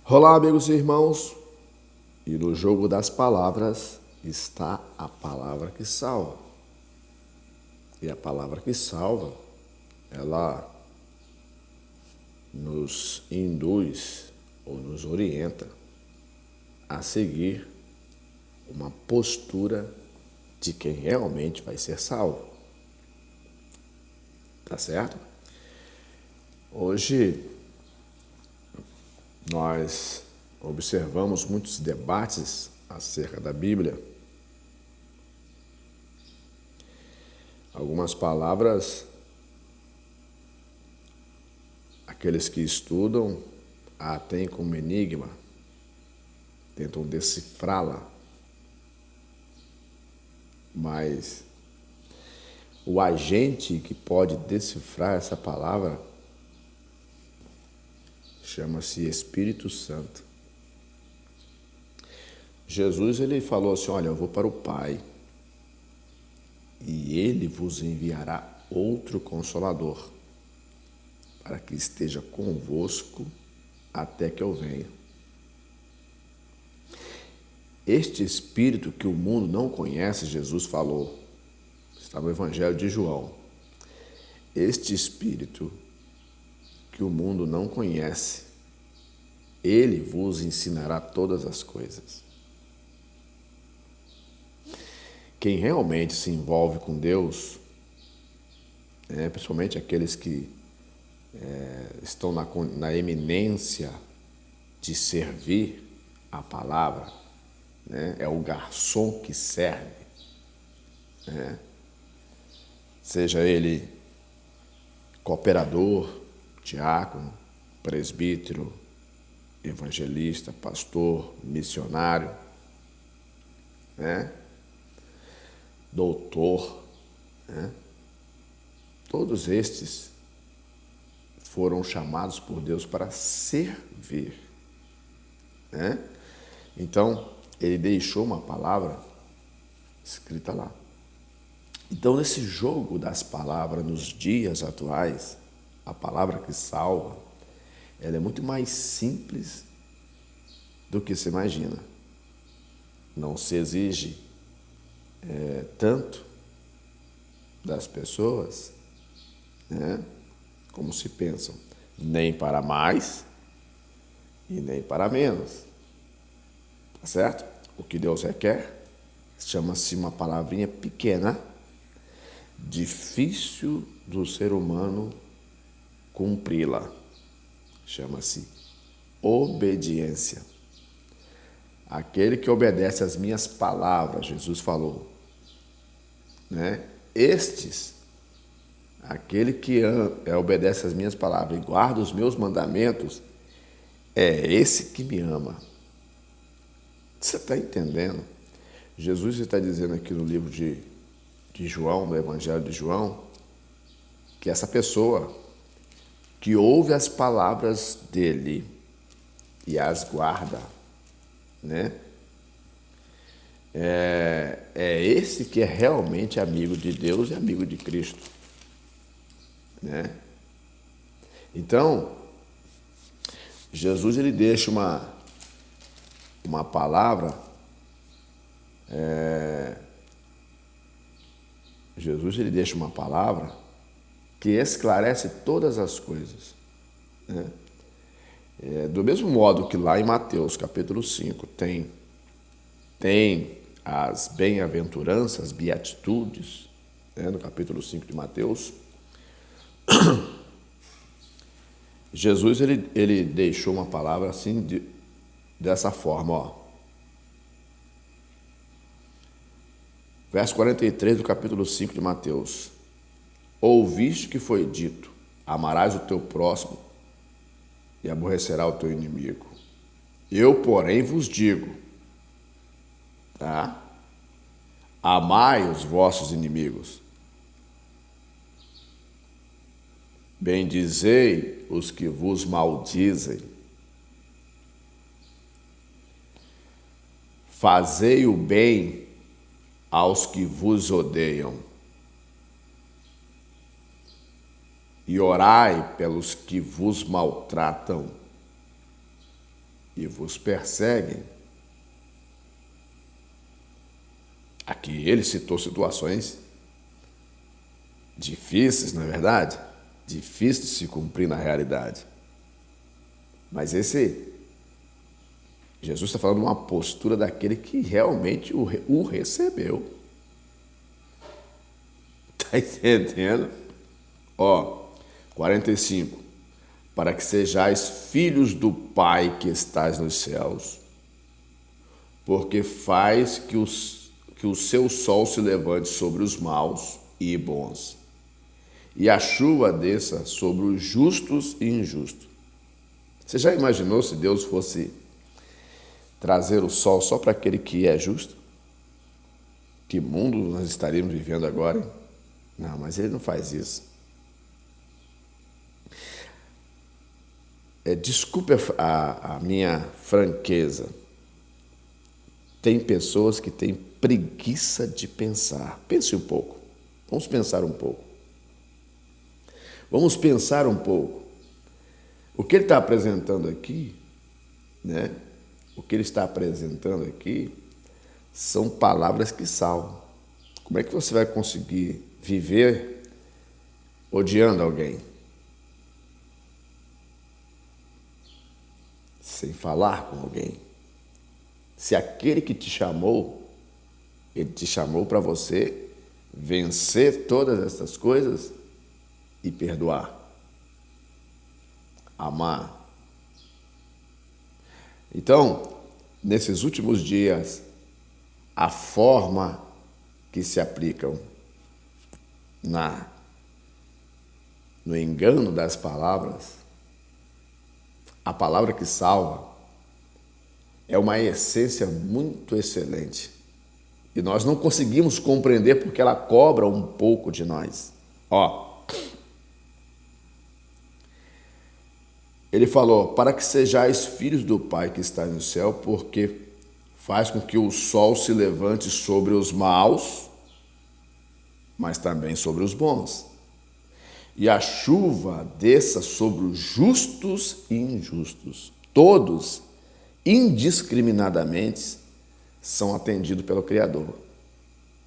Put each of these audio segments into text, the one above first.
Olá, amigos e irmãos, e no jogo das palavras está a palavra que salva. E a palavra que salva, ela nos induz ou nos orienta a seguir uma postura de quem realmente vai ser salvo. Tá certo? Hoje nós observamos muitos debates acerca da Bíblia. Algumas palavras, aqueles que estudam a têm como enigma, tentam decifrá-la, mas o agente que pode decifrar essa palavra chama-se Espírito Santo. Jesus ele falou assim: olha, eu vou para o Pai e ele vos enviará outro Consolador para que esteja convosco até que eu venha. Este Espírito que o mundo não conhece, Jesus falou, está no Evangelho de João. Este Espírito que o mundo não conhece, ele vos ensinará todas as coisas. Quem realmente se envolve com Deus, principalmente aqueles que estão na eminência de servir a palavra, é o garçom que serve, seja ele cooperador, diácono, presbítero, evangelista, pastor, missionário, doutor, todos estes foram chamados por Deus para servir. Então, ele deixou uma palavra escrita lá. Então, nesse jogo das palavras nos dias atuais, a palavra que salva, ela é muito mais simples do que se imagina. Não se exige tanto das pessoas, como se pensam, nem para mais e nem para menos. Tá certo? O que Deus requer chama-se uma palavrinha pequena, difícil do ser humano cumpri-la. Chama-se obediência. Aquele que obedece às minhas palavras, Jesus falou, aquele que obedece às minhas palavras e guarda os meus mandamentos, é esse que me ama. Você está entendendo? Jesus está dizendo aqui no livro de João, no Evangelho de João, que essa pessoa que ouve as palavras dele e as guarda, é esse que é realmente amigo de Deus e amigo de Cristo. Então, Jesus ele deixa uma palavra, Jesus ele deixa uma palavra que esclarece todas as coisas. Do mesmo modo que lá em Mateus capítulo 5 tem as bem-aventuranças, beatitudes, no capítulo 5 de Mateus, Jesus ele deixou uma palavra assim dessa forma, ó. Verso 43 do capítulo 5 de Mateus. Ouviste que foi dito, amarás o teu próximo e aborrecerá o teu inimigo. Eu, porém, vos digo, amai os vossos inimigos. Bendizei os que vos maldizem. Fazei o bem aos que vos odeiam. E orai pelos que vos maltratam. e vos perseguem. Aqui ele citou situações difíceis, não é verdade? Difíceis de se cumprir na realidade. Mas Jesus está falando de uma postura daquele que realmente o recebeu. Está entendendo? 45. Para que sejais filhos do Pai que estás nos céus, porque faz que o seu sol se levante sobre os maus e bons, e a chuva desça sobre os justos e injustos. Você já imaginou se Deus fosse trazer o sol só para aquele que é justo? Que mundo nós estaríamos vivendo agora, hein? Não, mas ele não faz isso. Desculpe a minha franqueza. Tem pessoas que têm preguiça de pensar. Pense um pouco. Vamos pensar um pouco. Vamos pensar um pouco. O que ele está apresentando aqui, né? O que ele está apresentando aqui são palavras que salvam. Como é que você vai conseguir viver odiando alguém? Sem falar com alguém? Se aquele que te chamou, ele te chamou para você vencer todas essas coisas e perdoar, amar. Então, nesses últimos dias, a forma que se aplicam no engano das palavras, a palavra que salva, é uma essência muito excelente. E nós não conseguimos compreender porque ela cobra um pouco de nós. Ele falou, para que sejais filhos do Pai que está no céu, porque faz com que o sol se levante sobre os maus, mas também sobre os bons. E a chuva desça sobre os justos e injustos. Todos, indiscriminadamente, são atendidos pelo Criador.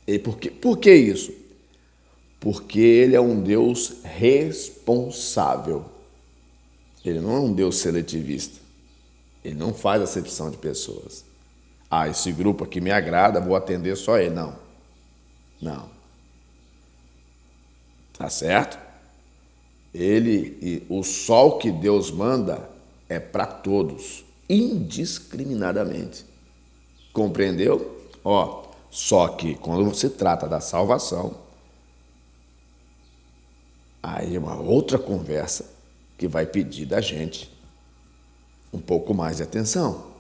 E por que isso? Porque Ele é um Deus responsável. Ele não é um Deus seletivista. Ele não faz acepção de pessoas. Esse grupo aqui me agrada, vou atender só ele. Não. Tá certo? O sol que Deus manda é para todos, indiscriminadamente. Compreendeu? Só que quando se trata da salvação, aí é uma outra conversa que vai pedir da gente um pouco mais de atenção.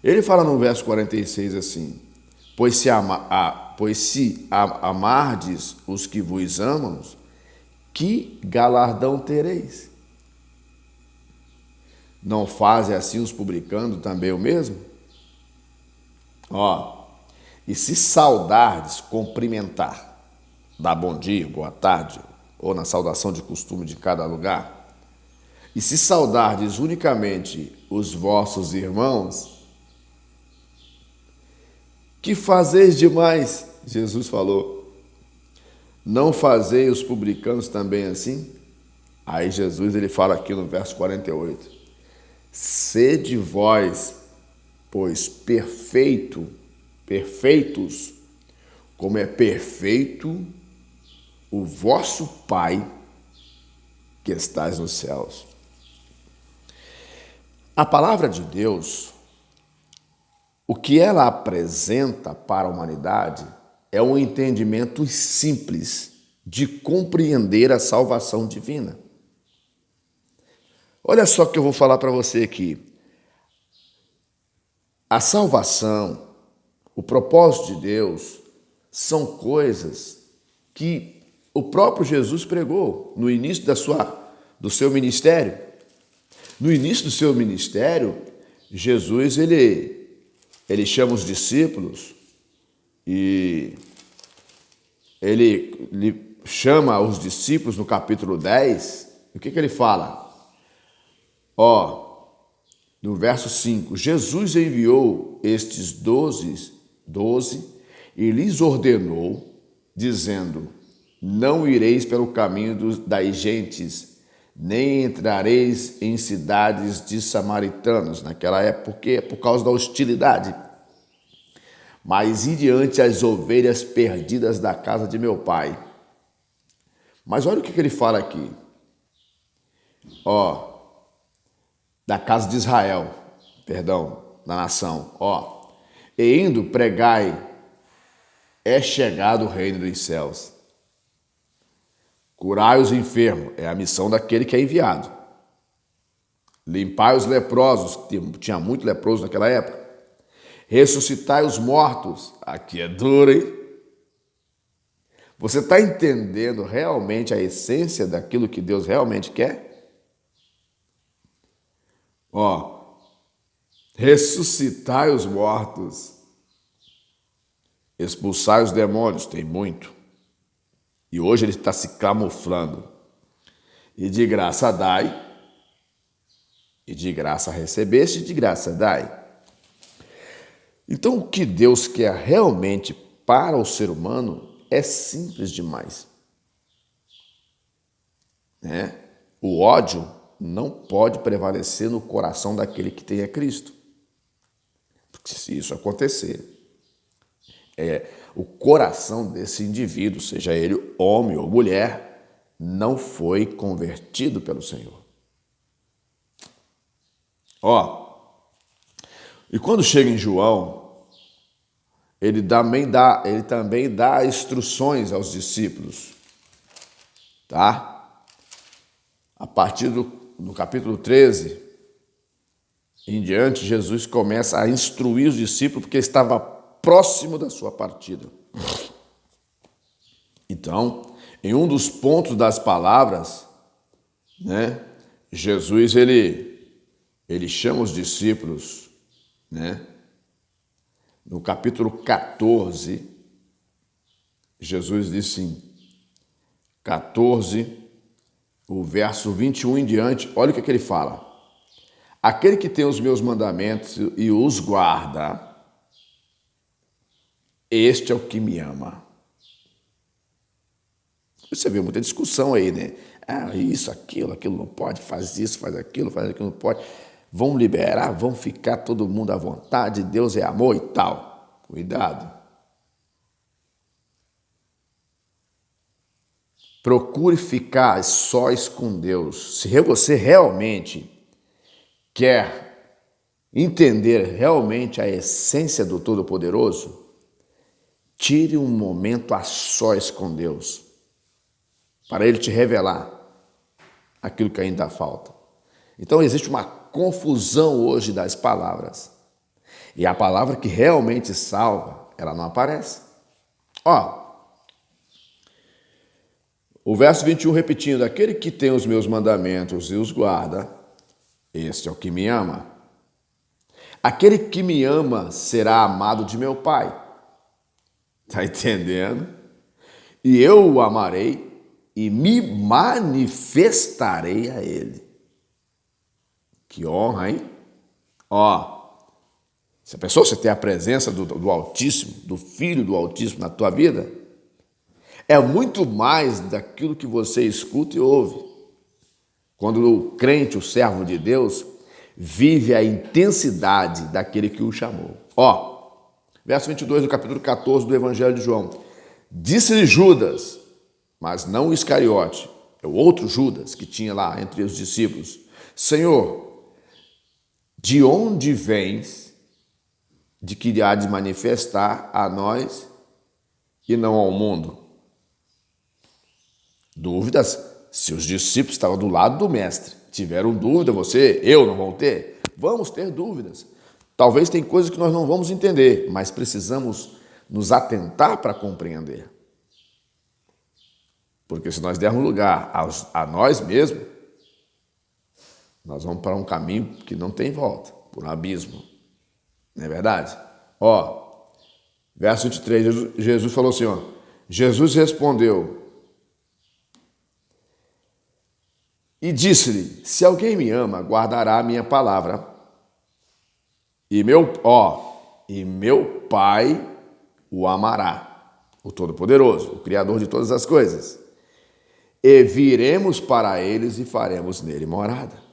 Ele fala no verso 46 assim, pois se amardes os que vos amam, que galardão tereis? Não fazem assim os publicanos também o mesmo? E se saudardes, cumprimentar, dar bom dia, boa tarde, ou na saudação de costume de cada lugar, e se saudardes unicamente os vossos irmãos, que fazeis demais? Jesus falou, não fazei os publicanos também assim? Aí Jesus ele fala aqui no verso 48, sede vós, pois perfeitos, como é perfeito o vosso Pai que estás nos céus. A palavra de Deus, o que ela apresenta para a humanidade é um entendimento simples de compreender a salvação divina. Olha só o que eu vou falar para você aqui. A salvação, o propósito de Deus, são coisas que o próprio Jesus pregou no início do seu ministério. No início do seu ministério, Jesus ele chama os discípulos e ele chama os discípulos no capítulo 10. O que ele fala? no verso 5, Jesus enviou estes doze e lhes ordenou, dizendo: não ireis pelo caminho das gentes, nem entrareis em cidades de samaritanos, naquela época, porque por causa da hostilidade. Mas ide diante as ovelhas perdidas da casa de meu pai. Mas olha o que ele fala aqui. Da casa de Israel, perdão, da nação. E indo pregai, é chegado o reino dos céus. Curai os enfermos, é a missão daquele que é enviado. Limpai os leprosos, tinha muito leproso naquela época. Ressuscitai os mortos, aqui é duro, hein? Você está entendendo realmente a essência daquilo que Deus realmente quer? Ressuscitai os mortos, expulsai os demônios, tem muito. E hoje ele está se camuflando. E de graça dai, e de graça recebeste, e de graça dai. Então, o que Deus quer realmente para o ser humano é simples demais. O ódio não pode prevalecer no coração daquele que tem a Cristo. Porque se isso acontecer, o coração desse indivíduo, seja ele homem ou mulher, não foi convertido pelo Senhor. E quando chega em João, ele também dá instruções aos discípulos, tá? A partir do capítulo 13 em diante, Jesus começa a instruir os discípulos porque estava próximo da sua partida. Então, em um dos pontos das palavras, Jesus ele chama os discípulos, no capítulo 14, Jesus disse em 14, o verso 21 em diante, olha o que ele fala. Aquele que tem os meus mandamentos e os guarda, este é o que me ama. Você vê muita discussão aí, né? Isso, aquilo não pode, faz isso, faz aquilo não pode. Vão liberar, vão ficar todo mundo à vontade, Deus é amor e tal. Cuidado. Procure ficar sós com Deus. Se você realmente quer entender realmente a essência do Todo-Poderoso, tire um momento a sós com Deus, para Ele te revelar aquilo que ainda falta. Então existe uma confusão hoje das palavras. E a palavra que realmente salva, ela não aparece. O verso 21 repetindo, aquele que tem os meus mandamentos e os guarda, este é o que me ama. Aquele que me ama será amado de meu Pai. Está entendendo? E eu o amarei e me manifestarei a ele. Que honra, hein? Se a pessoa, você tem a presença do Altíssimo, do Filho do Altíssimo na tua vida, é muito mais daquilo que você escuta e ouve. Quando o crente, o servo de Deus, vive a intensidade daquele que o chamou. Verso 22 do capítulo 14 do Evangelho de João. Disse-lhe Judas, mas não o Iscariote, é o outro Judas que tinha lá entre os discípulos. Senhor, de onde vens de que há de manifestar a nós e não ao mundo? Dúvidas? Se os discípulos estavam do lado do mestre, tiveram dúvida, eu não vão ter? Vamos ter dúvidas. Talvez tem coisas que nós não vamos entender, mas precisamos nos atentar para compreender. Porque se nós dermos lugar a nós mesmos, nós vamos para um caminho que não tem volta, por um abismo. Não é verdade? Verso 23, Jesus falou assim, Jesus respondeu e disse-lhe, se alguém me ama, guardará a minha palavra, E meu Pai o amará, o Todo-Poderoso, o Criador de todas as coisas. E viremos para eles e faremos nele morada.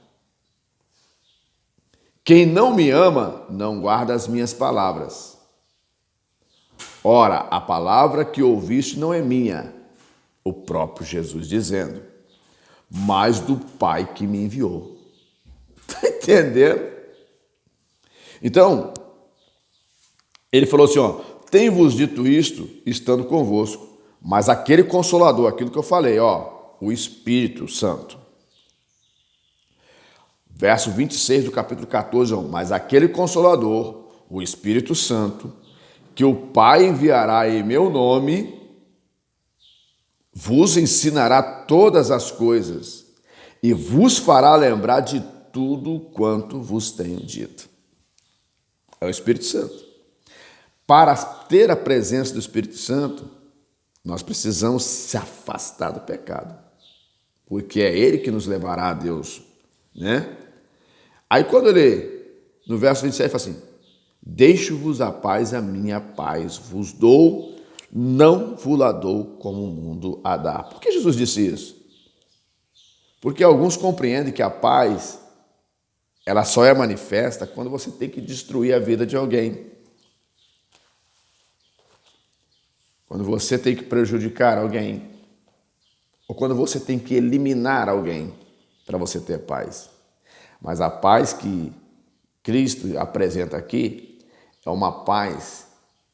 Quem não me ama, não guarda as minhas palavras. Ora, a palavra que ouviste não é minha, o próprio Jesus dizendo, mas do Pai que me enviou. Está entendendo? Então, ele falou assim, tenho-vos dito isto, estando convosco, mas aquele Consolador, aquilo que eu falei, o Espírito Santo. Verso 26 do capítulo 14, mas aquele Consolador, o Espírito Santo, que o Pai enviará em meu nome, vos ensinará todas as coisas e vos fará lembrar de tudo quanto vos tenho dito. É o Espírito Santo. Para ter a presença do Espírito Santo, nós precisamos se afastar do pecado, porque é ele que nos levará a Deus, né? Aí quando ele, no verso 27, fala assim, deixo-vos a paz, a minha paz vos dou, não vos la dou como o mundo a dá. Por que Jesus disse isso? Porque alguns compreendem que a paz, ela só é manifesta quando você tem que destruir a vida de alguém. Quando você tem que prejudicar alguém, ou quando você tem que eliminar alguém para você ter paz. Mas a paz que Cristo apresenta aqui é uma paz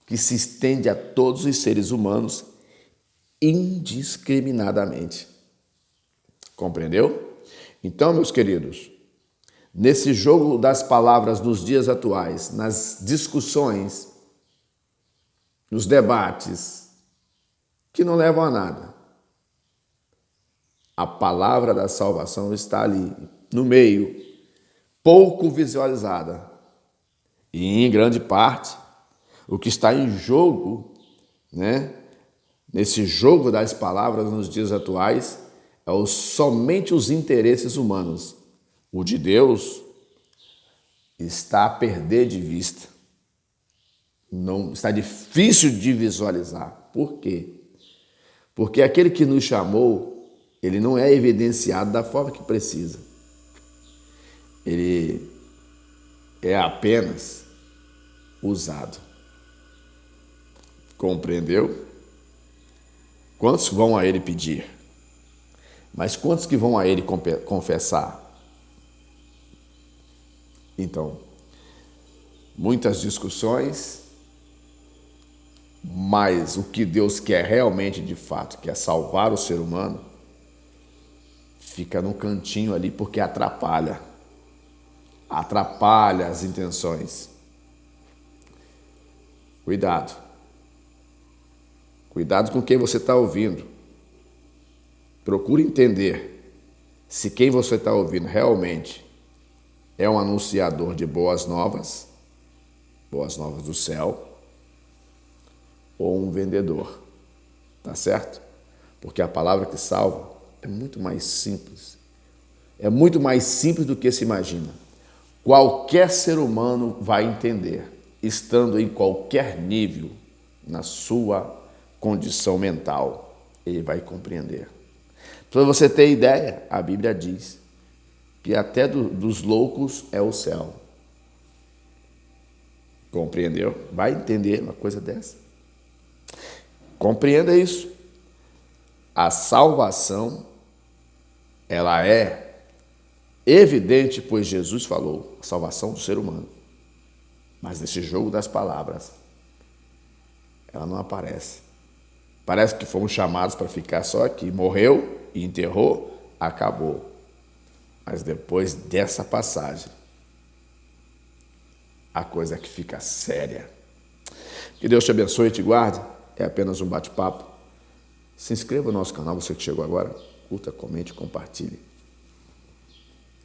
que se estende a todos os seres humanos indiscriminadamente. Compreendeu? Então, meus queridos, nesse jogo das palavras nos dias atuais, nas discussões, nos debates, que não levam a nada, a palavra da salvação está ali, no meio, pouco visualizada. E, em grande parte, o que está em jogo, né, nesse jogo das palavras nos dias atuais, é somente os interesses humanos. O de Deus está a perder de vista. Não, está difícil de visualizar. Por quê? Porque aquele que nos chamou, ele não é evidenciado da forma que precisa. Ele é apenas usado. Compreendeu? Quantos vão a ele pedir? Mas quantos que vão a ele confessar? Então, muitas discussões, mas o que Deus quer realmente, de fato, que é salvar o ser humano, fica num cantinho ali porque atrapalha as intenções. Cuidado com quem você está ouvindo. Procure entender se quem você está ouvindo realmente é um anunciador de boas novas do céu, ou um vendedor, tá certo? Porque a palavra que salva é muito mais simples. É muito mais simples do que se imagina. Qualquer ser humano vai entender, estando em qualquer nível na sua condição mental, ele vai compreender. Para você ter ideia, a Bíblia diz que até dos loucos é o céu. Compreendeu? Vai entender uma coisa dessa? Compreenda isso. A salvação, ela é evidente, pois Jesus falou, a salvação do ser humano. Mas nesse jogo das palavras, ela não aparece. Parece que fomos chamados para ficar só aqui. Morreu e enterrou, acabou. Mas depois dessa passagem, a coisa que fica séria. Que Deus te abençoe e te guarde. É apenas um bate-papo. Se inscreva no nosso canal, você que chegou agora. Curta, comente, compartilhe.